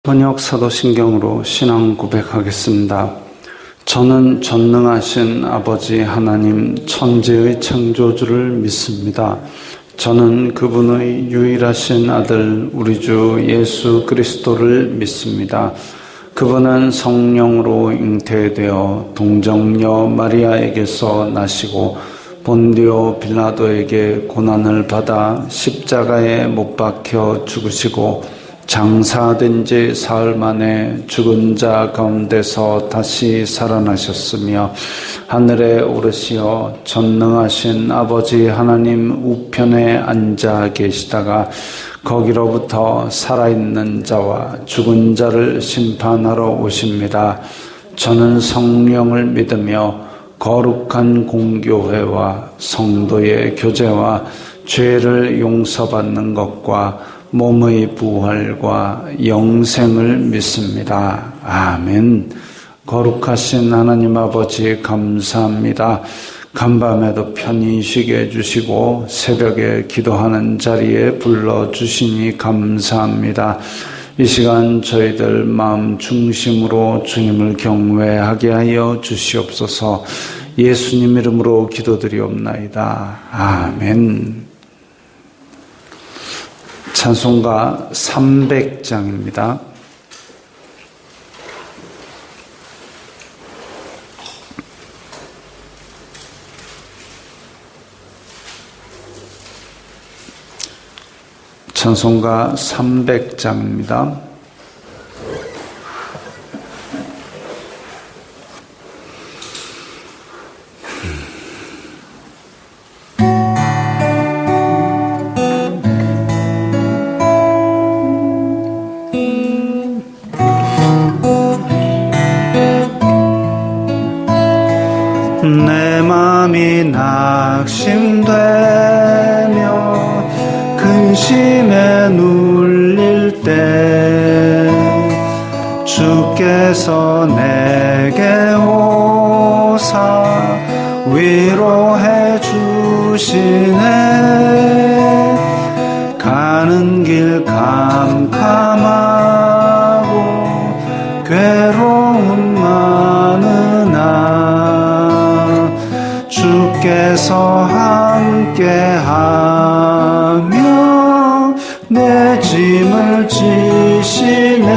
번역 사도신경으로 신앙 고백하겠습니다. 저는 전능하신 아버지 하나님 천지의 창조주를 믿습니다. 저는 그분의 유일하신 아들 우리 주 예수 그리스도를 믿습니다. 그분은 성령으로 잉태되어 동정녀 마리아에게서 나시고 본디오 빌라도에게 고난을 받아 십자가에 못 박혀 죽으시고 장사된 지 사흘 만에 죽은 자 가운데서 다시 살아나셨으며 하늘에 오르시어 전능하신 아버지 하나님 우편에 앉아 계시다가 거기로부터 살아있는 자와 죽은 자를 심판하러 오십니다. 저는 성령을 믿으며 거룩한 공교회와 성도의 교제와 죄를 용서받는 것과 몸의 부활과 영생을 믿습니다. 아멘. 거룩하신 하나님 아버지 감사합니다. 간밤에도 편히 쉬게 해주시고 새벽에 기도하는 자리에 불러주시니 감사합니다. 이 시간 저희들 마음 중심으로 주님을 경외하게 하여 주시옵소서. 예수님 이름으로 기도드리옵나이다. 아멘. 찬송가 300장입니다. 찬송가 300장입니다. 내 맘이 낙심되며 근심에 눌릴 때 주께서 내게 오사 위로해 주시네. 가는 길 캄캄하고 괴로움 많으나 주께서 함께하며 내 짐을 지시네.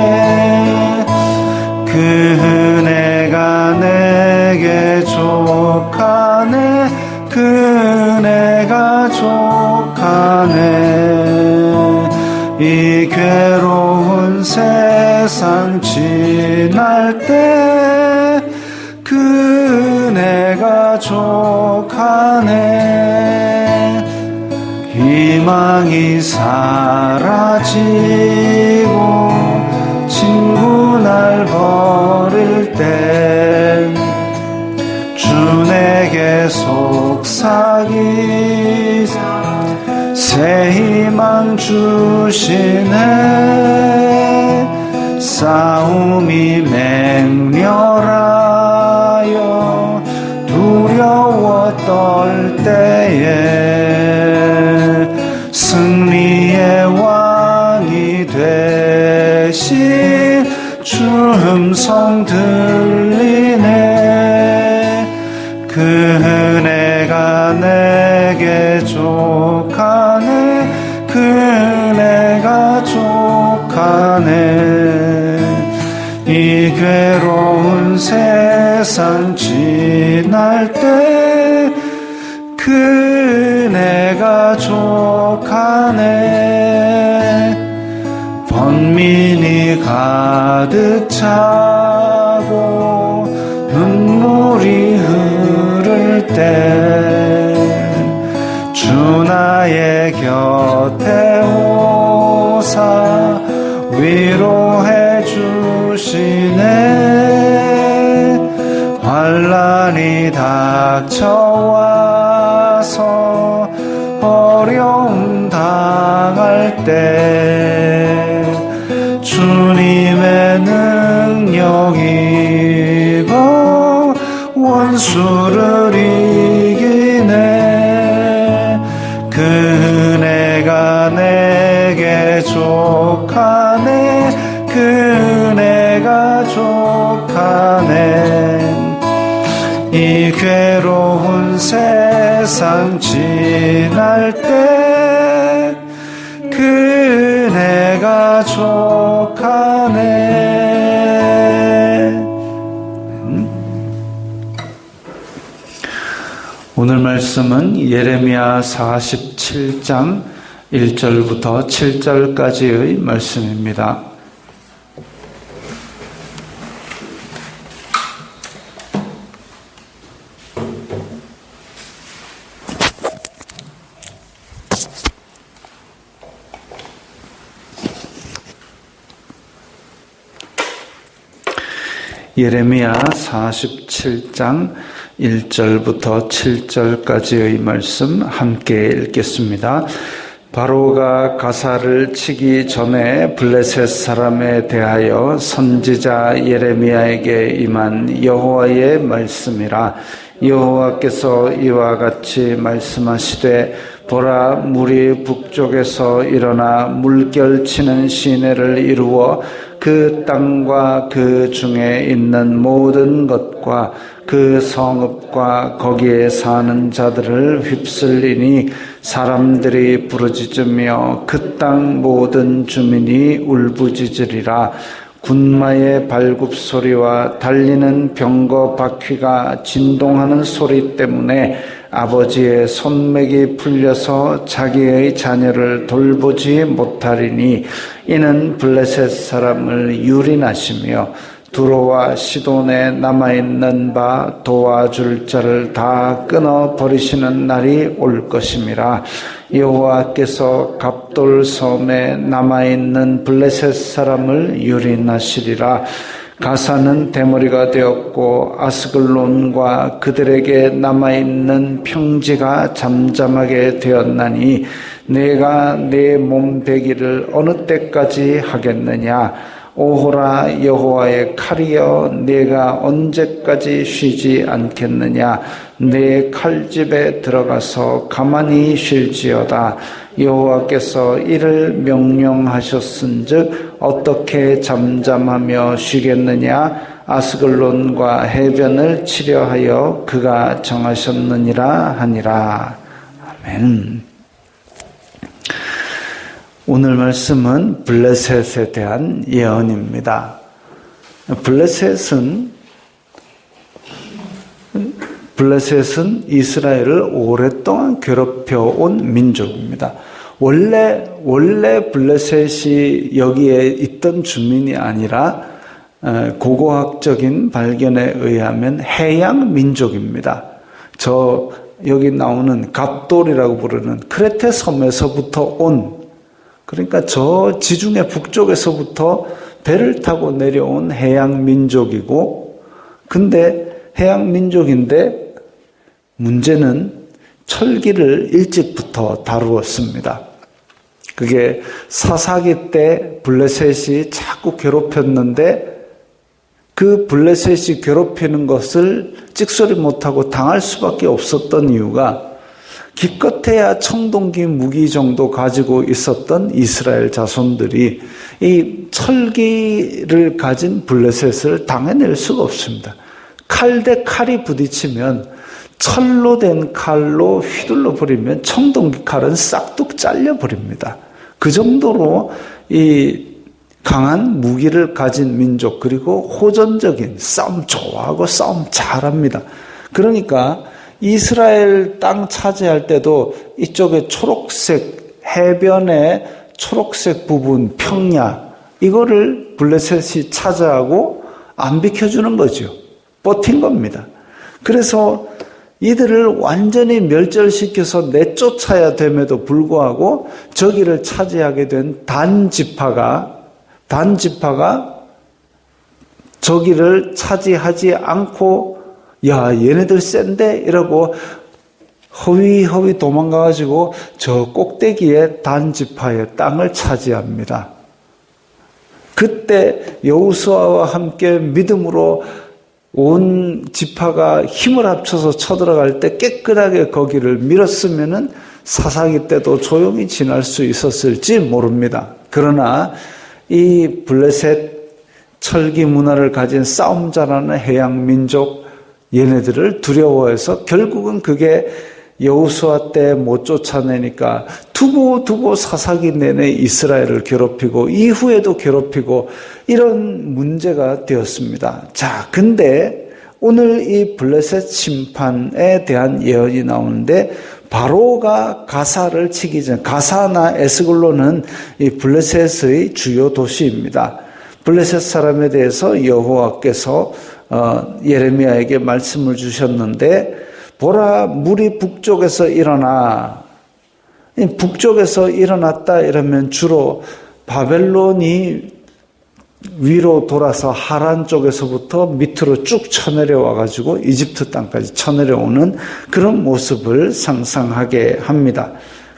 그 은혜가 내게 족하네. 그 은혜가 족하네. 이 괴로운 세상 지날 때 그 은혜가 족하네. 희망이 사라지고 친구 날 버릴 때 주 내게 속삭이 새 희망 주시네. 싸움이 맹렬하여 두려워 떨 때에 승리의 왕이 되신 주 음성 들리네. 그 은혜가 내게 족하네. 그 은혜가 족하네. 이 괴로운 세상 지날 때 그 은혜가 족하네. 번민이 가득 차고 눈물이 흐를 때 주 나의 곁에 오사 위로해 주시네. 환난이 닥쳐와서 어려움 당할 때 주님의 능력 입어 원수를 이기네. 그 은혜가 내게 족하네. 그 가족하네. 이 괴로운 세상 지날 때 그네가 족하네. 오늘 말씀은 예레미야 47장 1절부터 7절까지의 말씀입니다. 예레미야 47장 1절부터 7절까지의 말씀 함께 읽겠습니다. 바로가 가사를 치기 전에 블레셋 사람에 대하여 선지자 예레미야에게 임한 여호와의 말씀이라. 여호와께서 이와 같이 말씀하시되 보라, 물이 북쪽에서 일어나 물결치는 시내를 이루어 그 땅과 그 중에 있는 모든 것과 그 성읍과 거기에 사는 자들을 휩쓸리니 사람들이 부르짖으며 그 땅 모든 주민이 울부짖으리라. 군마의 발굽 소리와 달리는 병거 바퀴가 진동하는 소리 때문에 아버지의 손맥이 풀려서 자기의 자녀를 돌보지 못하리니 이는 블레셋 사람을 유린하시며 두로와 시돈에 남아있는 바 도와줄 자를 다 끊어버리시는 날이 올 것임이라. 여호와께서 갑돌 섬에 남아있는 블레셋 사람을 유린하시리라. 가사는 대머리가 되었고 아스글론과 그들에게 남아있는 평지가 잠잠하게 되었나니 내가 내 몸베기를 어느 때까지 하겠느냐. 오호라 여호와의 칼이여, 내가 언제까지 쉬지 않겠느냐. 내 칼집에 들어가서 가만히 쉴지어다. 여호와께서 이를 명령하셨은즉 어떻게 잠잠하며 쉬겠느냐. 아스글론과 해변을 치려하여 그가 정하셨느니라 하니라. 아멘. 오늘 말씀은 블레셋에 대한 예언입니다. 블레셋은 이스라엘을 오랫동안 괴롭혀온 민족입니다. 원래 블레셋이 여기에 있던 주민이 아니라 고고학적인 발견에 의하면 해양 민족입니다. 여기 나오는 갑돌이라고 부르는 크레테 섬에서부터 온, 그러니까 저 지중해 북쪽에서부터 배를 타고 내려온 해양 민족이고, 근데 해양 민족인데 문제는 철기를 일찍부터 다루었습니다. 그게 사사기 때 블레셋이 자꾸 괴롭혔는데 그 블레셋이 괴롭히는 것을 찍소리 못하고 당할 수밖에 없었던 이유가 기껏해야 청동기 무기 정도 가지고 있었던 이스라엘 자손들이 이 철기를 가진 블레셋을 당해낼 수가 없습니다. 칼 대 칼이 부딪히면 철로 된 칼로 휘둘러 버리면 청동기 칼은 싹둑 잘려 버립니다. 그 정도로 이 강한 무기를 가진 민족, 그리고 호전적인, 싸움 좋아하고 싸움 잘합니다. 그러니까 이스라엘 땅 차지할 때도 이쪽에 초록색, 해변의 초록색 부분, 평야, 이거를 블레셋이 차지하고 안 비켜주는 거죠. 버틴 겁니다. 그래서 이들을 완전히 멸절시켜서 내쫓아야 됨에도 불구하고 저기를 차지하게 된 단지파가 저기를 차지하지 않고 야, 얘네들 센데? 이러고 허위허위 도망가가지고 저 꼭대기에 단지파의 땅을 차지합니다. 그때 여호수아와 함께 믿음으로 온 지파가 힘을 합쳐서 쳐들어갈 때 깨끗하게 거기를 밀었으면은 사사기 때도 조용히 지날 수 있었을지 모릅니다. 그러나 이 블레셋 철기 문화를 가진 싸움 잘하는 해양 민족 얘네들을 두려워해서 결국은 그게 여호수아 때 못 쫓아내니까 두고 사사기 내내 이스라엘을 괴롭히고 이후에도 괴롭히고 이런 문제가 되었습니다. 자, 근데 오늘 이 블레셋 심판에 대한 예언이 나오는데 바로가 가사를 치기 전, 가사나 에스글론은 이 블레셋의 주요 도시입니다. 블레셋 사람에 대해서 여호와께서 예레미야에게 말씀을 주셨는데, 보라, 물이 북쪽에서 일어나. 북쪽에서 일어났다 이러면 주로 바벨론이 위로 돌아서 하란 쪽에서부터 밑으로 쭉 쳐내려와 가지고 이집트 땅까지 쳐내려오는 그런 모습을 상상하게 합니다.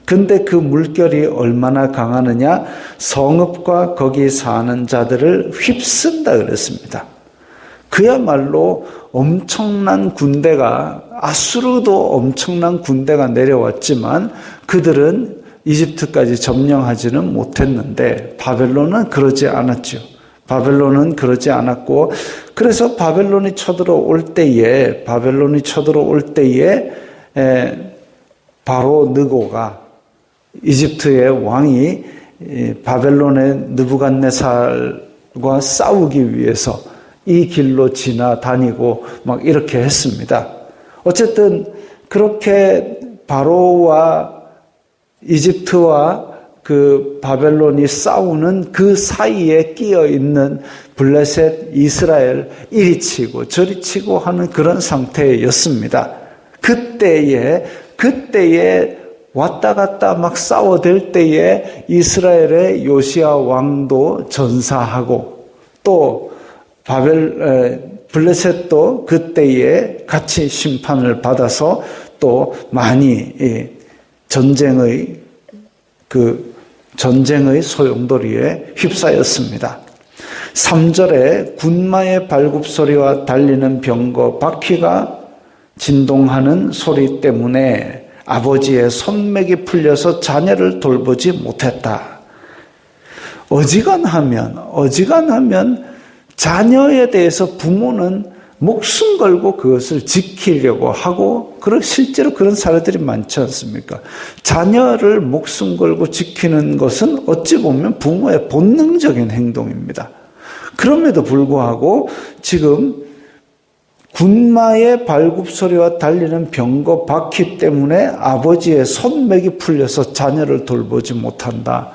근데 그 물결이 얼마나 강하느냐? 성읍과 거기 사는 자들을 휩쓴다 그랬습니다. 그야말로 엄청난 군대가, 아수르도 엄청난 군대가 내려왔지만 그들은 이집트까지 점령하지는 못했는데 바벨론은 그러지 않았죠. 바벨론은 그러지 않았고, 그래서 바벨론이 쳐들어올 때에 바로 느고가, 이집트의 왕이 바벨론의 느부갓네살과 싸우기 위해서 이 길로 지나다니고 막 이렇게 했습니다. 어쨌든 그렇게 바로와 이집트와 그 바벨론이 싸우는 그 사이에 끼어 있는 블레셋, 이스라엘 이리 치고 저리 치고 하는 그런 상태였습니다. 그때에 왔다 갔다 막 싸워댈 때에 이스라엘의 요시야 왕도 전사하고 또 블레셋도 그때에 같이 심판을 받아서 또 많이 전쟁의 소용돌이에 휩싸였습니다. 3절에 군마의 발굽소리와 달리는 병거 바퀴가 진동하는 소리 때문에 아버지의 손맥이 풀려서 자녀를 돌보지 못했다. 어지간하면 자녀에 대해서 부모는 목숨 걸고 그것을 지키려고 하고, 실제로 그런 사례들이 많지 않습니까? 자녀를 목숨 걸고 지키는 것은 어찌 보면 부모의 본능적인 행동입니다. 그럼에도 불구하고 지금 군마의 발굽소리와 달리는 병거 바퀴 때문에 아버지의 손맥이 풀려서 자녀를 돌보지 못한다.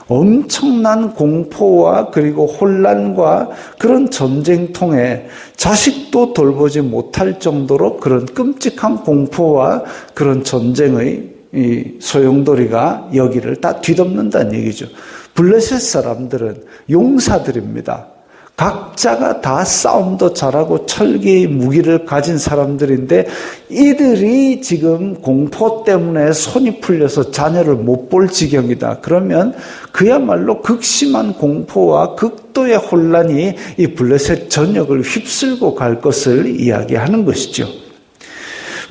엄청난 공포와 그리고 혼란과 그런 전쟁통에 자식도 돌보지 못할 정도로 그런 끔찍한 공포와 그런 전쟁의 이 소용돌이가 여기를 다 뒤덮는다는 얘기죠. 블레셋 사람들은 용사들입니다. 각자가 다 싸움도 잘하고 철기 무기를 가진 사람들인데 이들이 지금 공포 때문에 손이 풀려서 자녀를 못 볼 지경이다. 그러면 그야말로 극심한 공포와 극도의 혼란이 이 블레셋 전역을 휩쓸고 갈 것을 이야기하는 것이죠.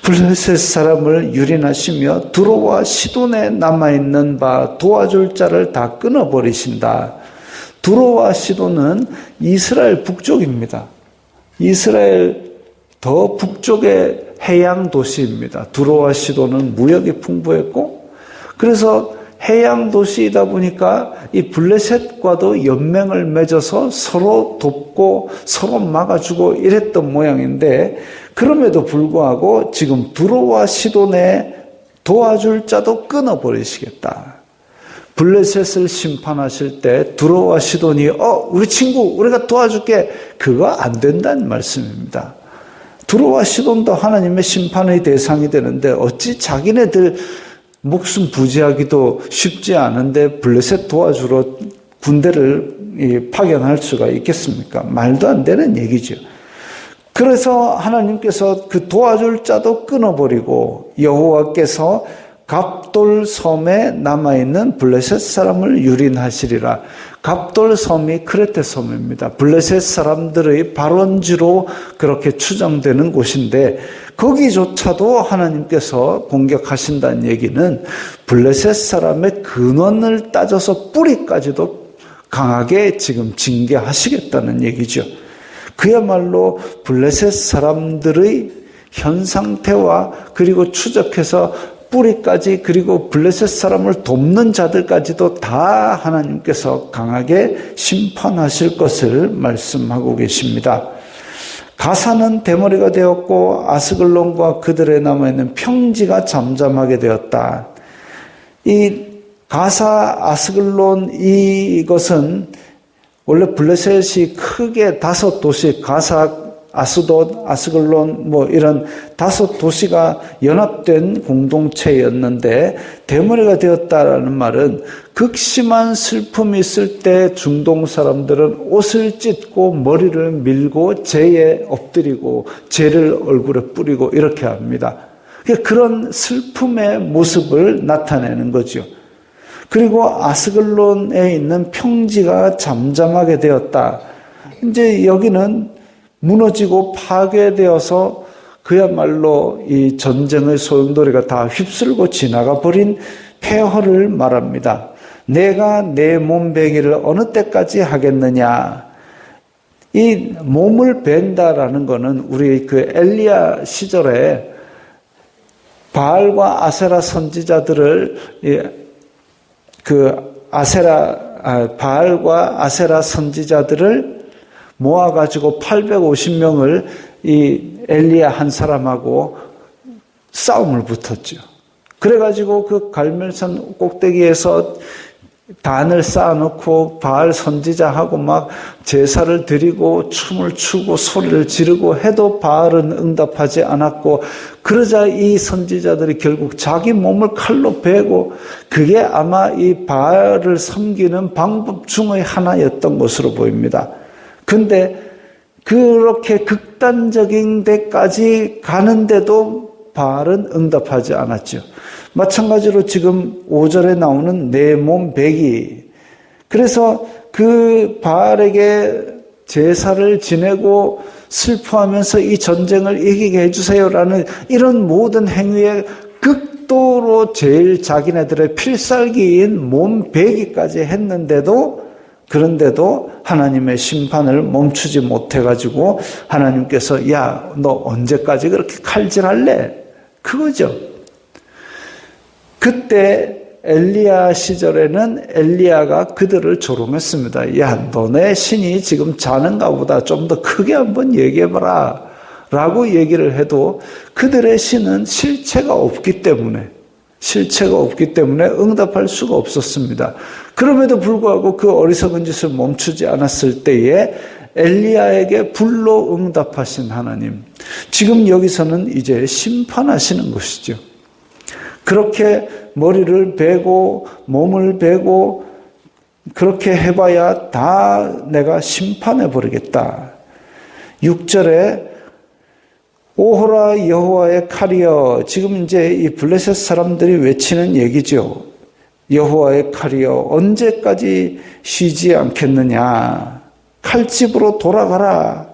블레셋 사람을 유린하시며 두로와 시돈에 남아있는 바 도와줄 자를 다 끊어버리신다. 두로와 시돈은 이스라엘 북쪽입니다. 이스라엘 더 북쪽의 해양 도시입니다. 두로와 시돈은 무역이 풍부했고, 그래서 해양 도시이다 보니까 이 블레셋과도 연맹을 맺어서 서로 돕고 서로 막아주고 이랬던 모양인데, 그럼에도 불구하고 지금 두로와 시돈에 도와줄 자도 끊어버리시겠다. 블레셋을 심판하실 때 두로와 시돈이 우리 친구 우리가 도와줄게, 그거 안 된다는 말씀입니다. 두로와 시돈도 하나님의 심판의 대상이 되는데 어찌 자기네들 목숨 부지하기도 쉽지 않은데 블레셋 도와주러 군대를 파견할 수가 있겠습니까? 말도 안 되는 얘기죠. 그래서 하나님께서 그 도와줄 자도 끊어버리고 여호와께서 갑돌 섬에 남아있는 블레셋 사람을 유린하시리라. 갑돌 섬이 크레테 섬입니다. 블레셋 사람들의 발원지로 그렇게 추정되는 곳인데 거기조차도 하나님께서 공격하신다는 얘기는 블레셋 사람의 근원을 따져서 뿌리까지도 강하게 지금 징계하시겠다는 얘기죠. 그야말로 블레셋 사람들의 현 상태와 그리고 추적해서 뿌리까지 그리고 블레셋 사람을 돕는 자들까지도 다 하나님께서 강하게 심판하실 것을 말씀하고 계십니다. 가사는 대머리가 되었고 아스글론과 그들에 남아있는 평지가 잠잠하게 되었다. 이 가사, 아스글론 이것은 원래 블레셋이 크게 5도시, 가사, 아스돗, 아스글론 이런 5도시가 연합된 공동체였는데 대머리가 되었다라는 말은 극심한 슬픔이 있을 때 중동 사람들은 옷을 찢고 머리를 밀고 재에 엎드리고 재를 얼굴에 뿌리고 이렇게 합니다. 그런 슬픔의 모습을 나타내는 거죠. 그리고 아스글론에 있는 평지가 잠잠하게 되었다. 이제 여기는 무너지고 파괴되어서 그야말로 이 전쟁의 소용돌이가 다 휩쓸고 지나가 버린 폐허를 말합니다. 내가 내 몸베기를 어느 때까지 하겠느냐. 이 몸을 벤다라는 것은 우리 그 엘리야 시절에 바알과 아세라 선지자들을 바알과 아세라 선지자들을 모아가지고 850명을 이 엘리야 한 사람하고 싸움을 붙었죠. 그래가지고 그 갈멜산 꼭대기에서 단을 쌓아놓고 바알 선지자하고 막 제사를 드리고 춤을 추고 소리를 지르고 해도 바알은 응답하지 않았고 그러자 이 선지자들이 결국 자기 몸을 칼로 베고 그게 아마 이 바알을 섬기는 방법 중의 하나였던 것으로 보입니다. 근데 그렇게 극단적인 데까지 가는데도 바알은 응답하지 않았죠. 마찬가지로 지금 5절에 나오는 내 몸 베기. 그래서 그 바알에게 제사를 지내고 슬퍼하면서 이 전쟁을 이기게 해주세요라는 이런 모든 행위에 극도로 제일 자기네들의 필살기인 몸 베기까지 했는데도 그런데도 하나님의 심판을 멈추지 못해가지고 하나님께서 야, 너 언제까지 그렇게 칼질할래? 그거죠. 그때 엘리야 시절에는 엘리야가 그들을 조롱했습니다. 야, 너네 신이 지금 자는가 보다. 좀 더 크게 한번 얘기해봐라. 라고 얘기를 해도 그들의 신은 실체가 없기 때문에 응답할 수가 없었습니다. 그럼에도 불구하고 그 어리석은 짓을 멈추지 않았을 때에 엘리야에게 불로 응답하신 하나님. 지금 여기서는 이제 심판하시는 것이죠. 그렇게 머리를 베고 몸을 베고 그렇게 해봐야 다 내가 심판해 버리겠다. 6절에 오호라 여호와의 칼이여. 지금 이제 이 블레셋 사람들이 외치는 얘기죠. 여호와의 칼이여 언제까지 쉬지 않겠느냐. 칼집으로 돌아가라.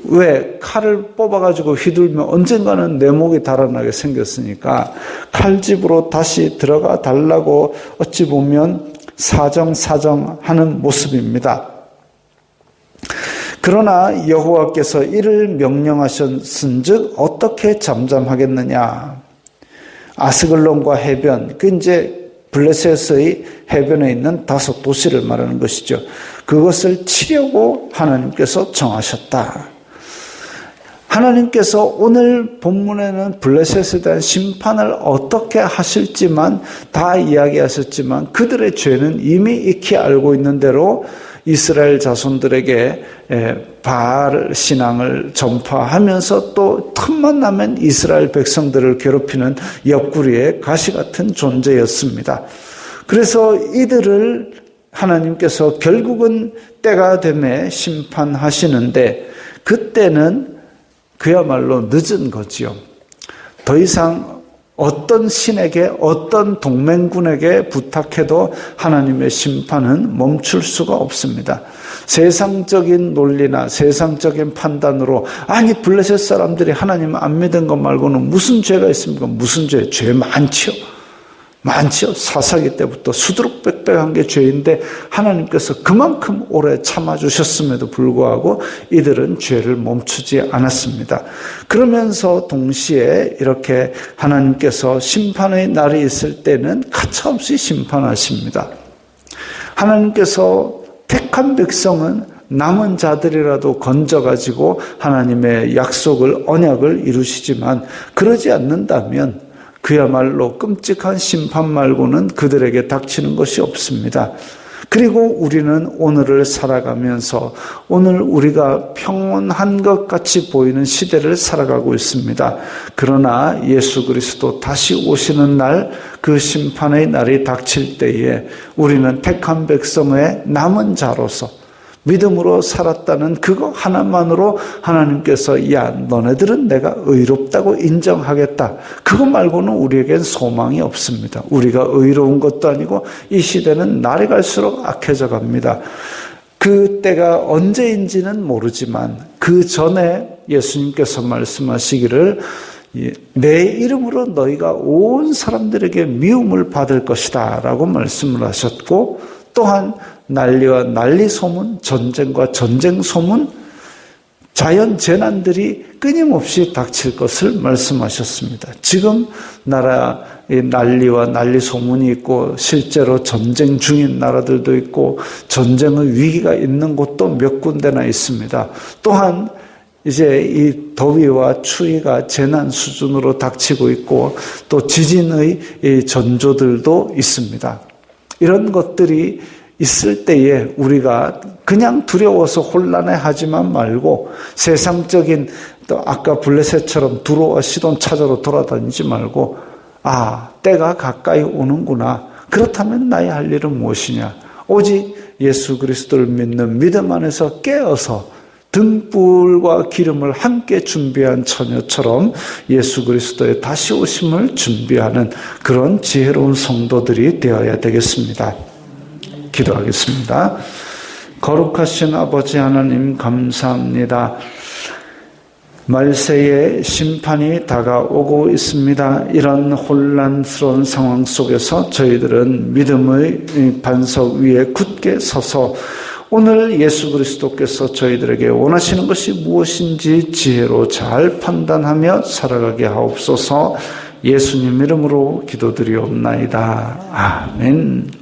왜? 칼을 뽑아가지고 휘둘면 언젠가는 내 목이 달아나게 생겼으니까 칼집으로 다시 들어가 달라고 어찌 보면 사정하는 모습입니다. 그러나 여호와께서 이를 명령하셨은즉 어떻게 잠잠하겠느냐. 아스글론과 해변, 그 이제 블레셋의 해변에 있는 5도시를 말하는 것이죠. 그것을 치려고 하나님께서 정하셨다. 하나님께서 오늘 본문에는 블레셋에 대한 심판을 어떻게 하실지만 다 이야기하셨지만 그들의 죄는 이미 익히 알고 있는 대로 이스라엘 자손들에게 바알 신앙을 전파하면서 또 틈만 나면 이스라엘 백성들을 괴롭히는 옆구리에 가시 같은 존재였습니다. 그래서 이들을 하나님께서 결국은 때가 되매 심판하시는데 그때는 그야말로 늦은 거지요. 더 이상 어떤 신에게 어떤 동맹군에게 부탁해도 하나님의 심판은 멈출 수가 없습니다. 세상적인 논리나 세상적인 판단으로 아니 블레셋 사람들이 하나님 안 믿은 것 말고는 무슨 죄가 있습니까? 무슨 죄? 죄 많죠. 많지요. 사사기 때부터 수두룩빽빽한 게 죄인데 하나님께서 그만큼 오래 참아주셨음에도 불구하고 이들은 죄를 멈추지 않았습니다. 그러면서 동시에 이렇게 하나님께서 심판의 날이 있을 때는 가차없이 심판하십니다. 하나님께서 택한 백성은 남은 자들이라도 건져가지고 하나님의 약속을, 언약을 이루시지만 그러지 않는다면 그야말로 끔찍한 심판 말고는 그들에게 닥치는 것이 없습니다. 그리고 우리는 오늘을 살아가면서 오늘 우리가 평온한 것 같이 보이는 시대를 살아가고 있습니다. 그러나 예수 그리스도 다시 오시는 날, 그 심판의 날이 닥칠 때에 우리는 택한 백성의 남은 자로서 믿음으로 살았다는 그거 하나만으로 하나님께서 야, 너네들은 내가 의롭다고 인정하겠다. 그거 말고는 우리에겐 소망이 없습니다. 우리가 의로운 것도 아니고 이 시대는 날이 갈수록 악해져 갑니다. 그 때가 언제인지는 모르지만 그 전에 예수님께서 말씀하시기를 내 이름으로 너희가 온 사람들에게 미움을 받을 것이다 라고 말씀을 하셨고, 또한 난리와 난리 소문, 전쟁과 전쟁 소문, 자연 재난들이 끊임없이 닥칠 것을 말씀하셨습니다. 지금 나라의 난리와 난리 소문이 있고 실제로 전쟁 중인 나라들도 있고 전쟁의 위기가 있는 곳도 몇 군데나 있습니다. 또한 이제 이 더위와 추위가 재난 수준으로 닥치고 있고 또 지진의 전조들도 있습니다. 이런 것들이 있을 때에 우리가 그냥 두려워서 혼란해하지만 말고 세상적인 또 아까 블레셋처럼 두로와 시돈 찾아로 돌아다니지 말고 때가 가까이 오는구나. 그렇다면 나의 할 일은 무엇이냐. 오직 예수 그리스도를 믿는 믿음 안에서 깨어서 등불과 기름을 함께 준비한 처녀처럼 예수 그리스도의 다시 오심을 준비하는 그런 지혜로운 성도들이 되어야 되겠습니다. 기도하겠습니다. 거룩하신 아버지 하나님 감사합니다. 말세의 심판이 다가오고 있습니다. 이런 혼란스러운 상황 속에서 저희들은 믿음의 반석 위에 굳게 서서 오늘 예수 그리스도께서 저희들에게 원하시는 것이 무엇인지 지혜로 잘 판단하며 살아가게 하옵소서. 예수님 이름으로 기도드리옵나이다. 아멘.